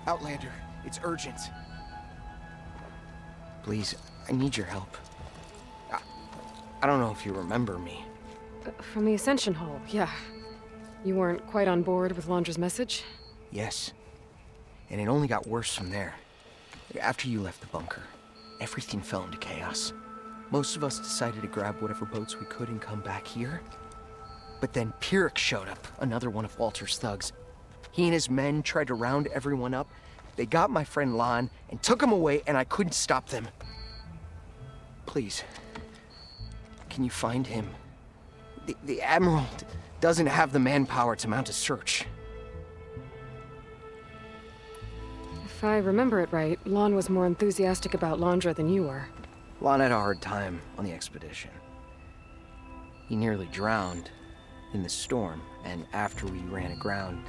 Outlander, it's urgent. Please, I need your help. I don't know if you remember me. From the Ascension Hall, yeah. You weren't quite on board with Londra's message? Yes. And it only got worse from there. After you left the bunker, everything fell into chaos. Most of us decided to grab whatever boats we could and come back here. But then Pyrrhic showed up, another one of Walter's thugs. He and his men tried to round everyone up. They got my friend Lon and took him away, and I couldn't stop them. Please, can you find him? The Admiral doesn't have the manpower to mount a search. If I remember it right, Lon was more enthusiastic about Londra than you were. Lon had a hard time on the expedition. He nearly drowned in the storm, and after we ran aground,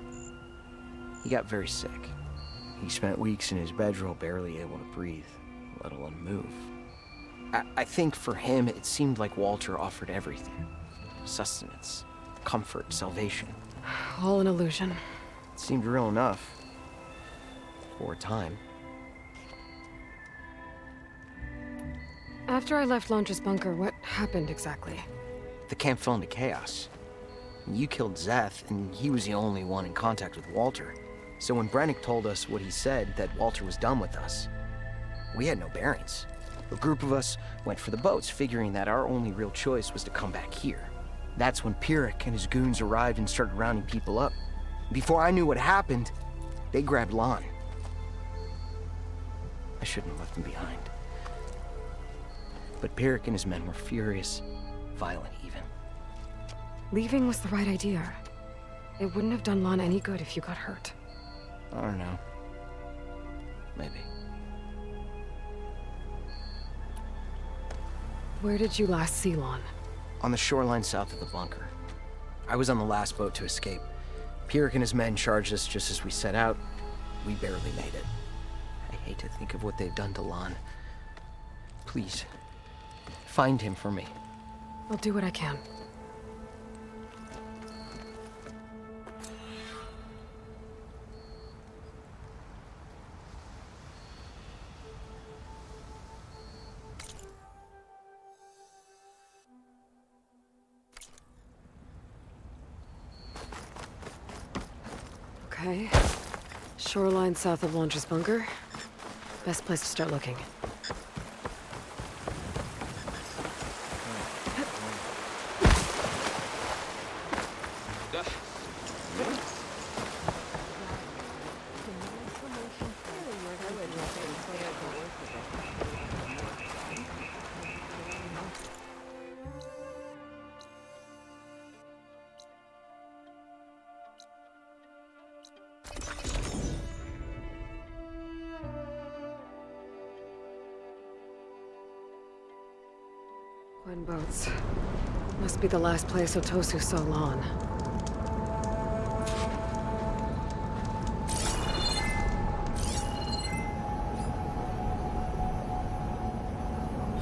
he got very sick. He spent weeks in his bedroll barely able to breathe, let alone move. I think for him, it seemed like Walter offered everything. Sustenance, comfort, salvation. All an illusion. It seemed real enough. For a time. After I left Londra's bunker, what happened exactly? The camp fell into chaos. You killed Zeth, and he was the only one in contact with Walter. So when Brennick told us what he said, that Walter was done with us, we had no bearings. A group of us went for the boats, figuring that our only real choice was to come back here. That's when Pyrrhic and his goons arrived and started rounding people up. Before I knew what happened, they grabbed Lon. I shouldn't have left him behind. But Pyrrhic and his men were furious, violent even. Leaving was the right idea. It wouldn't have done Lon any good if you got hurt. I don't know. Maybe. Where did you last see Lon? On the shoreline south of the bunker. I was on the last boat to escape. Pyrrhic and his men charged us just as we set out. We barely made it. I hate to think of what they've done to Lon. Please, find him for me. I'll do what I can. Okay. Shoreline south of Londra's bunker. Best place to start looking. Gwen boats. Must be the last place Otosu saw Lon.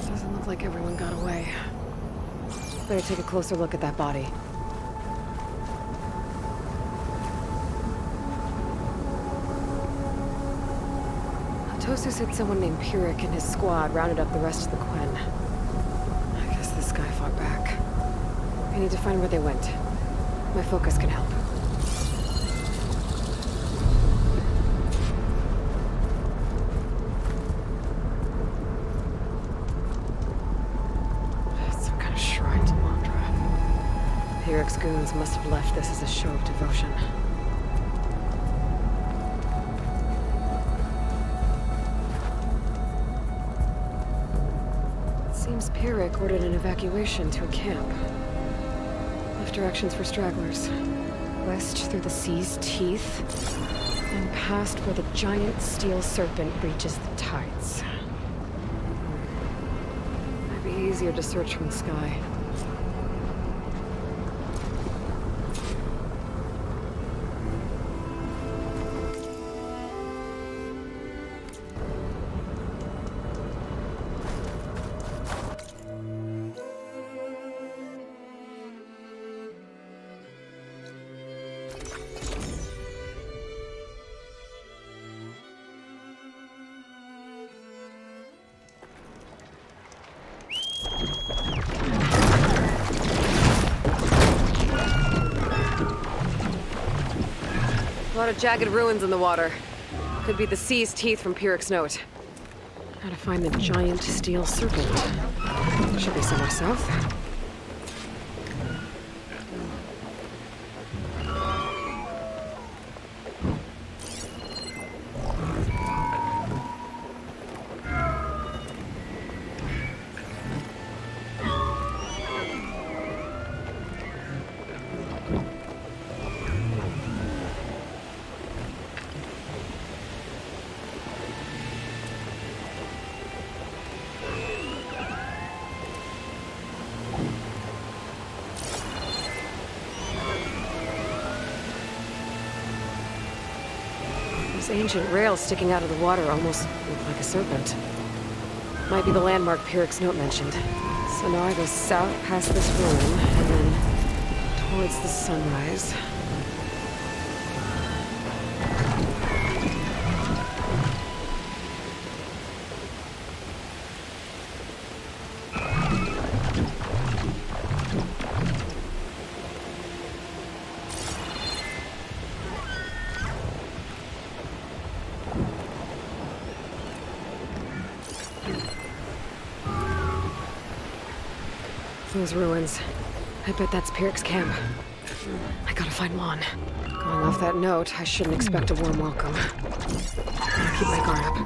Doesn't look like everyone got away. Better take a closer look at that body. Otosu said someone named Pyrrhic and his squad rounded up the rest of the Quen. I guess this guy fought back. I need to find where they went. My focus can help. It's some kind of shrine to Londra. Pyrrhic's goons must have left this as a show of devotion. Seems Pyrrhic ordered an evacuation to a camp. Left directions for stragglers. West through the sea's teeth, and past where the giant steel serpent reaches the tides. Might be easier to search from the sky. A lot of jagged ruins in the water. Could be the sea's teeth from Pyrrhic's note. Gotta find the giant steel serpent. Should be somewhere south. Those ancient rails sticking out of the water almost look like a serpent. Might be the landmark Pyrrhic's note mentioned. So now I go south past this ruin, and then towards the sunrise. Those ruins. I bet that's Pyrrhic's camp. I gotta find Lon. Going off that note, I shouldn't expect a warm welcome. Gotta keep my guard up.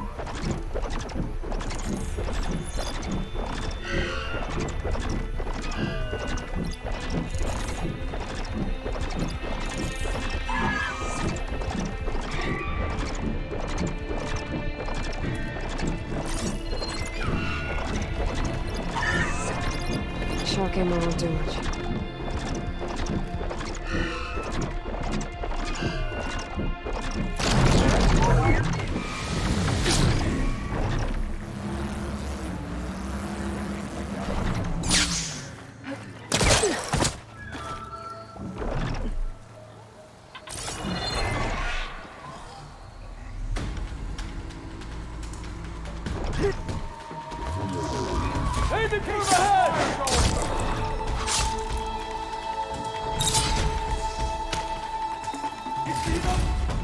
Shock ammo won't do much.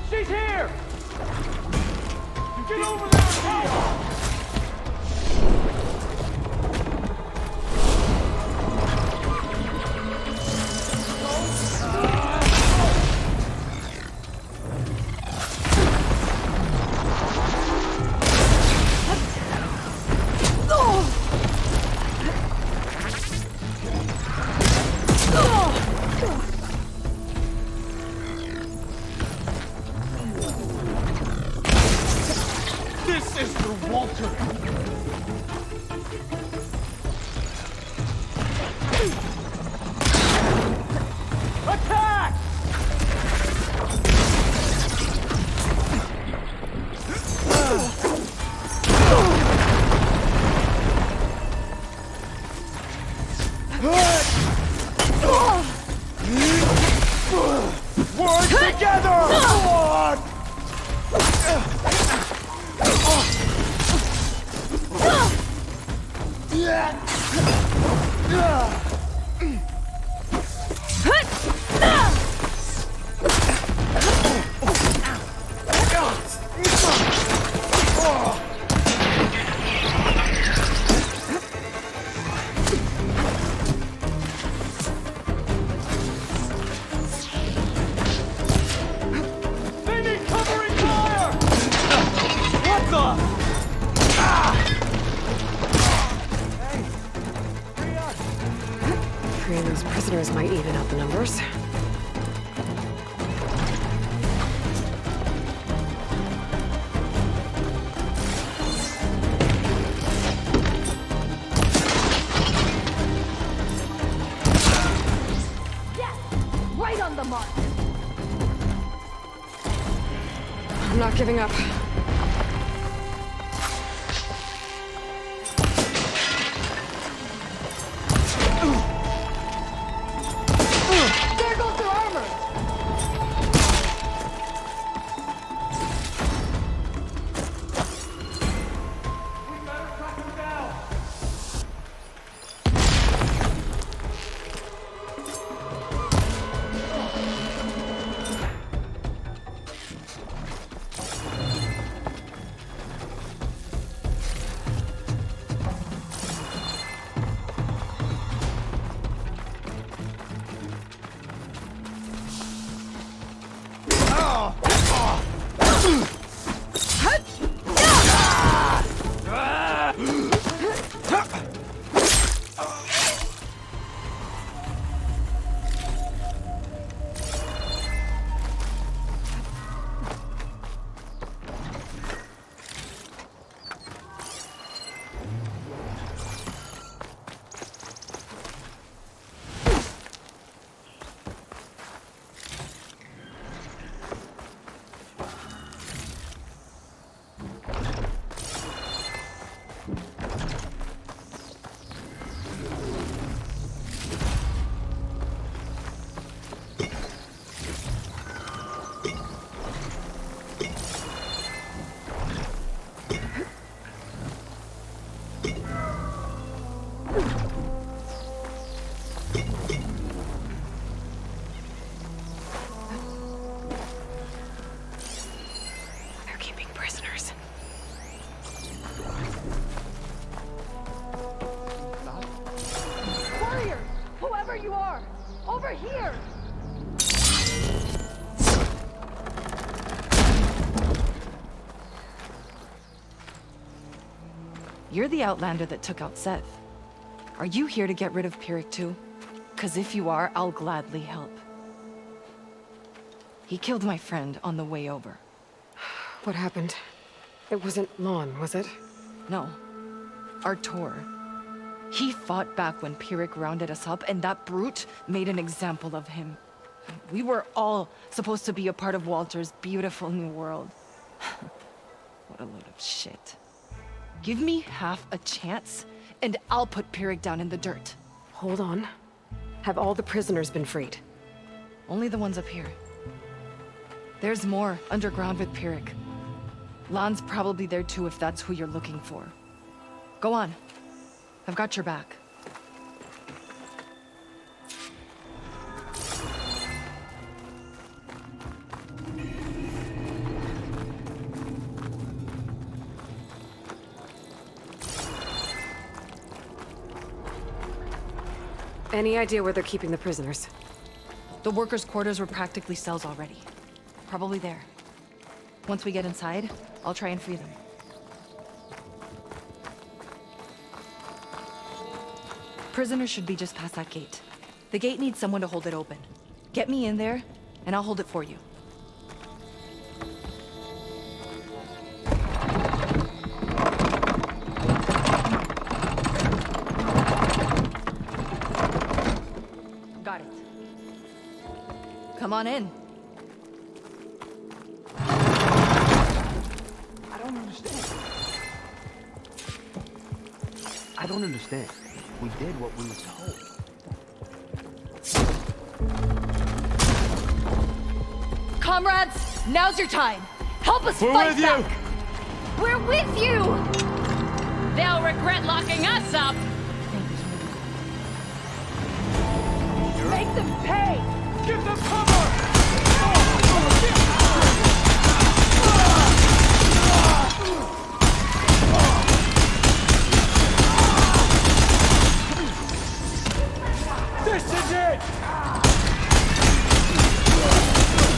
She's here! Get over there and help! This is the Walter! Attack! Work together! Lord! They need covering fire! What the? Freeing those prisoners might even out the numbers. Right on the mark. I'm not giving up. There goes their armor. We better track him down! over here! You're the Outlander that took out Seth. Are you here to get rid of Pyrrhic too? 'Cause if you are, I'll gladly help. He killed my friend on the way over. What happened? It wasn't Lon, was it? No. Artur. He fought back when Pyrrhic rounded us up, and that brute made an example of him. We were all supposed to be a part of Walter's beautiful new world. What a load of shit. Give me half a chance, and I'll put Pyrrhic down in the dirt. Hold on. Have all the prisoners been freed? Only the ones up here. There's more underground with Pyrrhic. Lon's probably there too if that's who you're looking for. Go on. I've got your back. Any idea where they're keeping the prisoners? The workers' quarters were practically cells already. Probably there. Once we get inside, I'll try and free them. Prisoners should be just past that gate. The gate needs someone to hold it open. Get me in there, and I'll hold it for you. Got it. Come on in. I don't understand. We did what we were told. Comrades, now's your time. Help us We're fight with you. back. We're with you. They'll regret locking us up. Make them pay. Give them cover! This is it!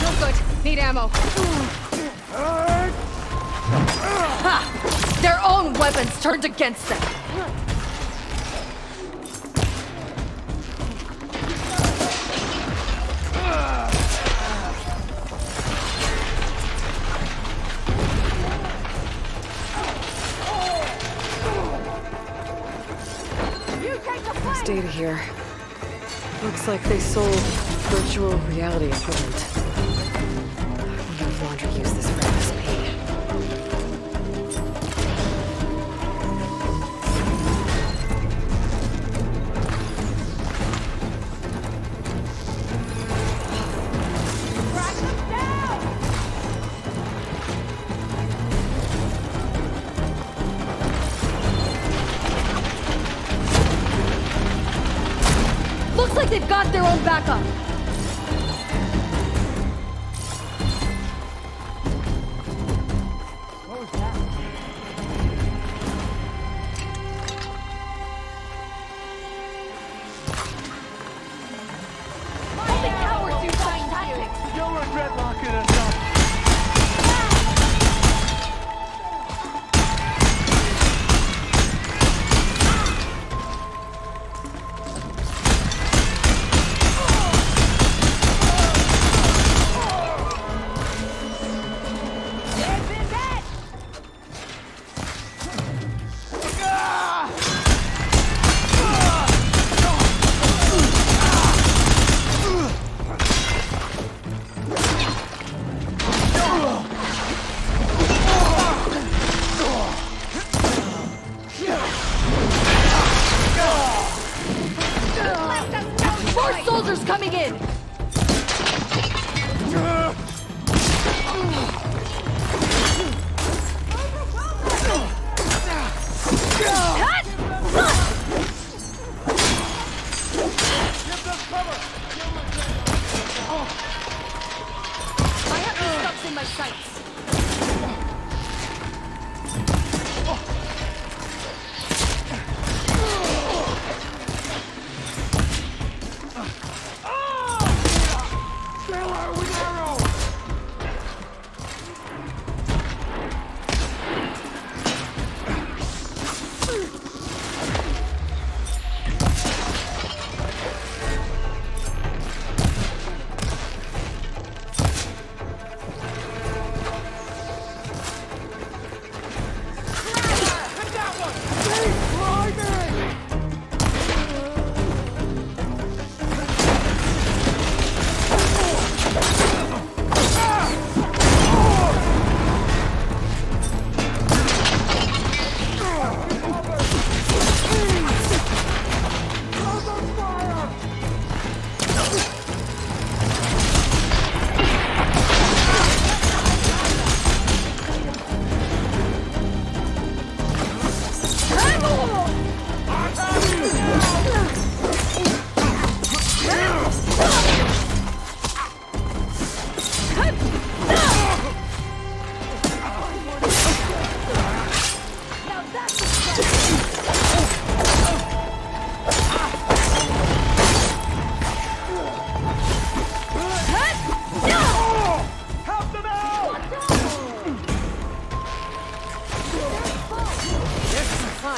No good. Need ammo. Ha! Their own weapons turned against them. There's data here. Looks like they sold virtual reality equipment. I wonder if Laundry used this for MSP. Track them down. Looks like they've got their own backup. Holy cowards, you find tactics. You'll regret locking us up.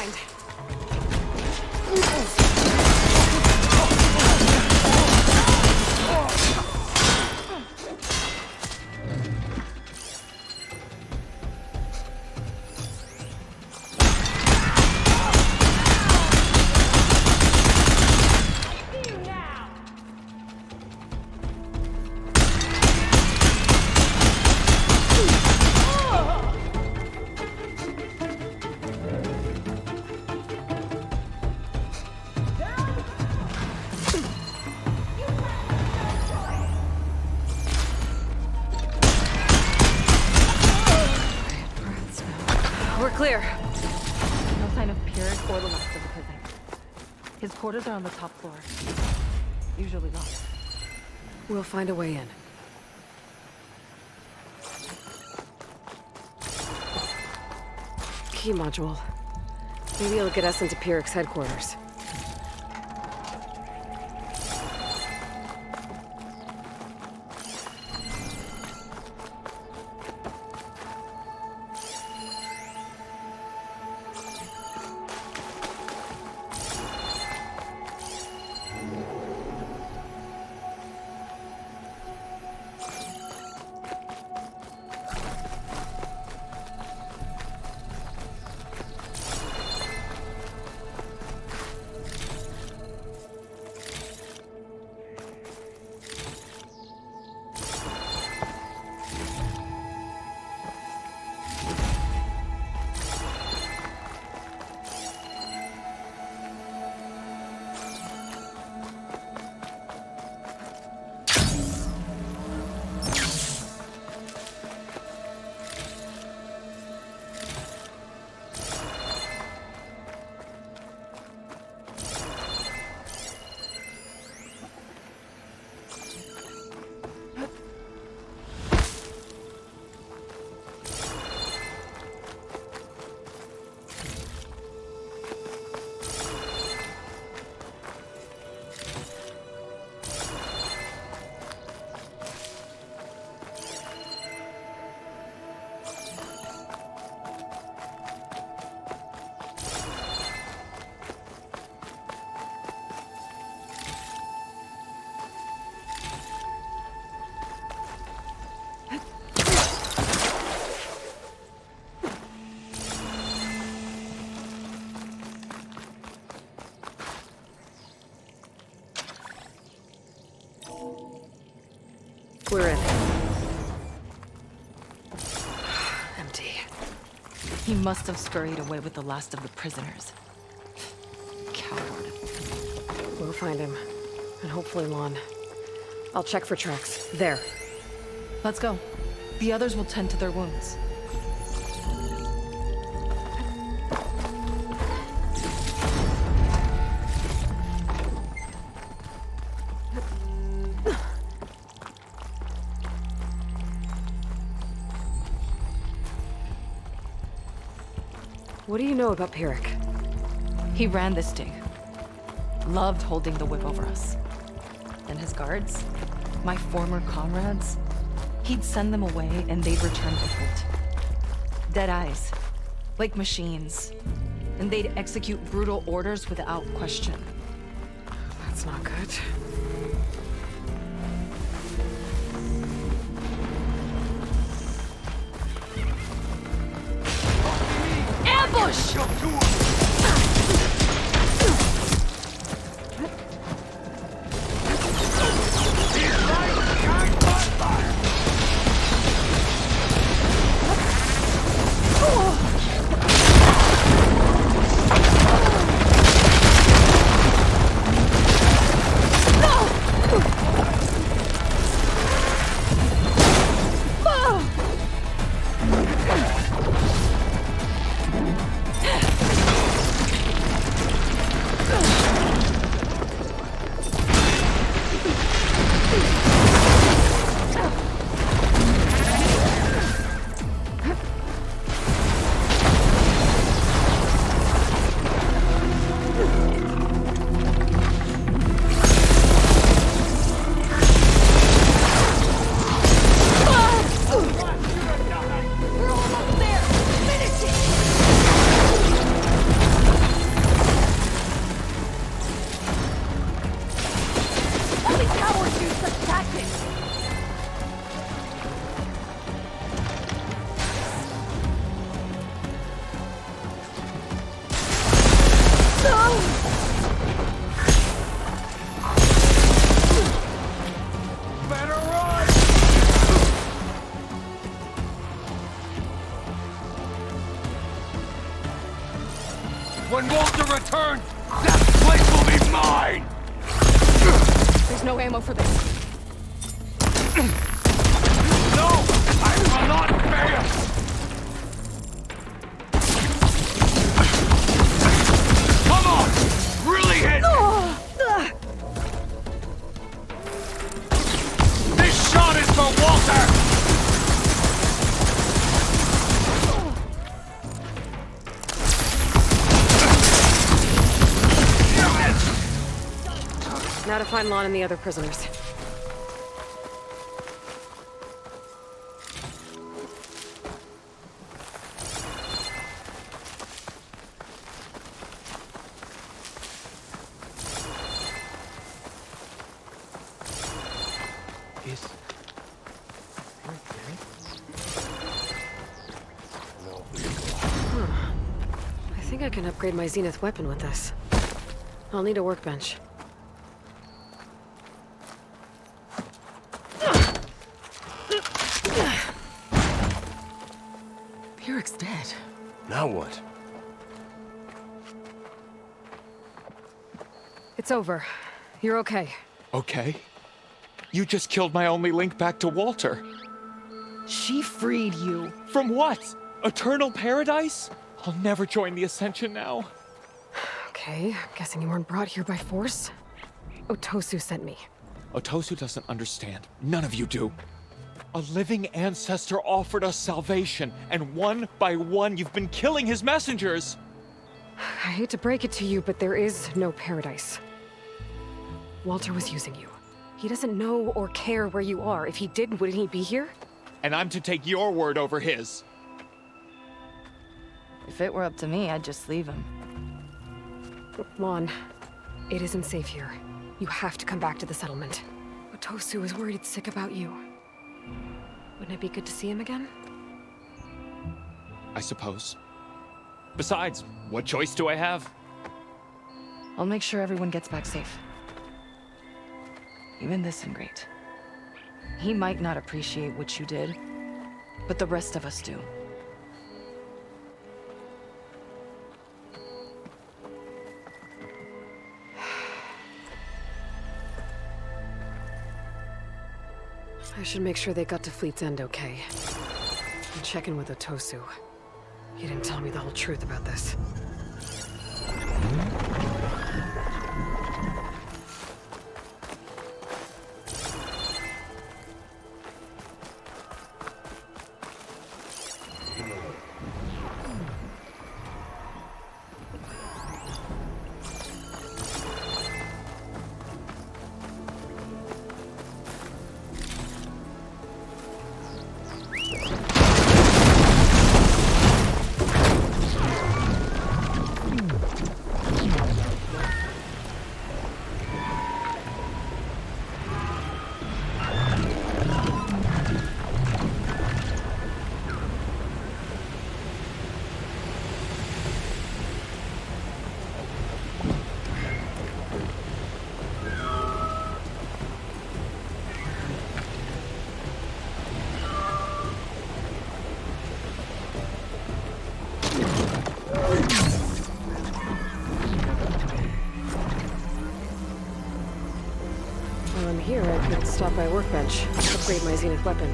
mind. We're clear. No sign of Pyrrhic or the rest of the prison. His quarters are on the top floor. Usually locked. We'll find a way in. Key module. Maybe it'll get us into Pyrrhic's headquarters. We're in. Empty. He must have scurried away with the last of the prisoners. Coward. We'll find him. And hopefully Lon. I'll check for tracks. There. Let's go. The others will tend to their wounds. What do you know about Pyrrhic? He ran this dig. Loved holding the whip over us. And his guards, my former comrades, he'd send them away and they'd return different. Dead eyes, like machines. And they'd execute brutal orders without question. That's not good. Ambush! When Walter returns, that place will be mine! There's no ammo for this. No! I will not fail! Come on! Really hit me! This shot is for Walter! Now to find Lon and the other prisoners. I think I can upgrade my Zenith weapon with this. I'll need a workbench. Piric's dead. Now what? It's over. You're okay. Okay. You just killed my only link back to Walter. She freed you. From what? Eternal paradise? I'll never join the Ascension now. Okay, I'm guessing you weren't brought here by force. Otosu sent me. Otosu doesn't understand. None of you do. A living ancestor offered us salvation, and one by one you've been killing his messengers! I hate to break it to you, but there is no paradise. Walter was using you. He doesn't know or care where you are. If he did, wouldn't he be here? And I'm to take your word over his. If it were up to me, I'd just leave him. Lon, it isn't safe here. You have to come back to the settlement. Otosu is worried sick about you. Wouldn't it be good to see him again? I suppose. Besides, what choice do I have? I'll make sure everyone gets back safe. Even this ingrate. He might not appreciate what you did, but the rest of us do. I should make sure they got to Fleet's End okay. And check in with Otosu. He didn't tell me the whole truth about this. While I'm here, I could stop by a workbench, upgrade my Zenith weapon.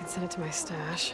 Send it to my stash.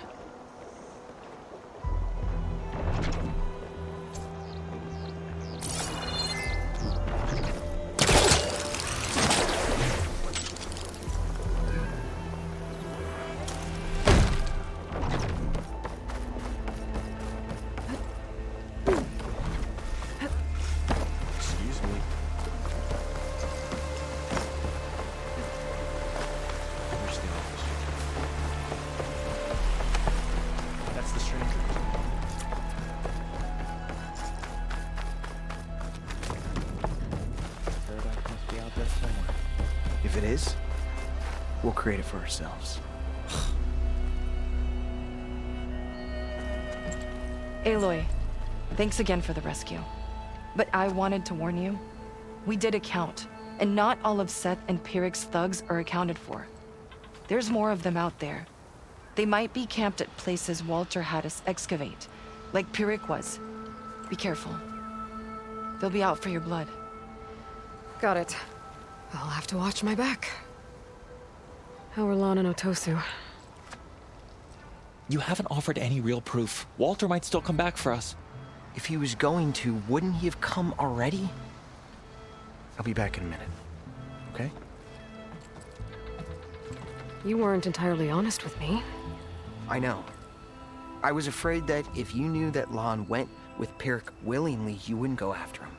If it is, we'll create it for ourselves. Aloy, thanks again for the rescue. But I wanted to warn you. We did a count, and not all of Seth and Pyrrhic's thugs are accounted for. There's more of them out there. They might be camped at places Walter had us excavate, like Pyrrhic was. Be careful. They'll be out for your blood. Got it. I'll have to watch my back. How are Lon and Otosu? You haven't offered any real proof. Walter might still come back for us. If he was going to, wouldn't he have come already? I'll be back in a minute, okay? You weren't entirely honest with me. I know. I was afraid that if you knew that Lon went with Pyrrhic willingly, you wouldn't go after him.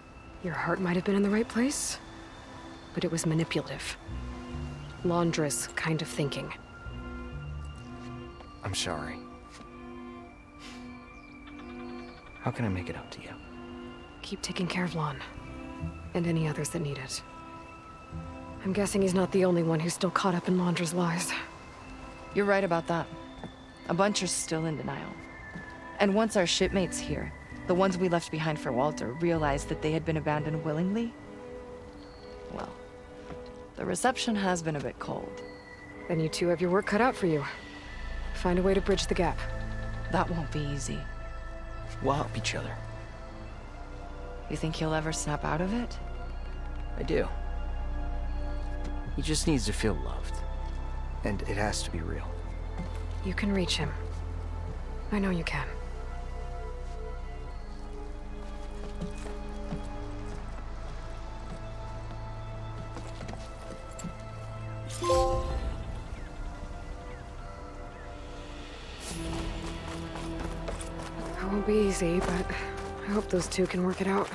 Your heart might have been in the right place, but it was manipulative. Laundress kind of thinking. I'm sorry. How can I make it up to you? Keep taking care of Lon. And any others that need it. I'm guessing he's not the only one who's still caught up in Laundra's lies. You're right about that. A bunch are still in denial. And once our shipmates here, the ones we left behind for Walter, realized that they had been abandoned willingly, well, the reception has been a bit cold. Then you two have your work cut out for you. Find a way to bridge the gap. That won't be easy. We'll help each other. You think he'll ever snap out of it? I do. He just needs to feel loved. And it has to be real. You can reach him. I know you can. It won't be easy, but I hope those two can work it out.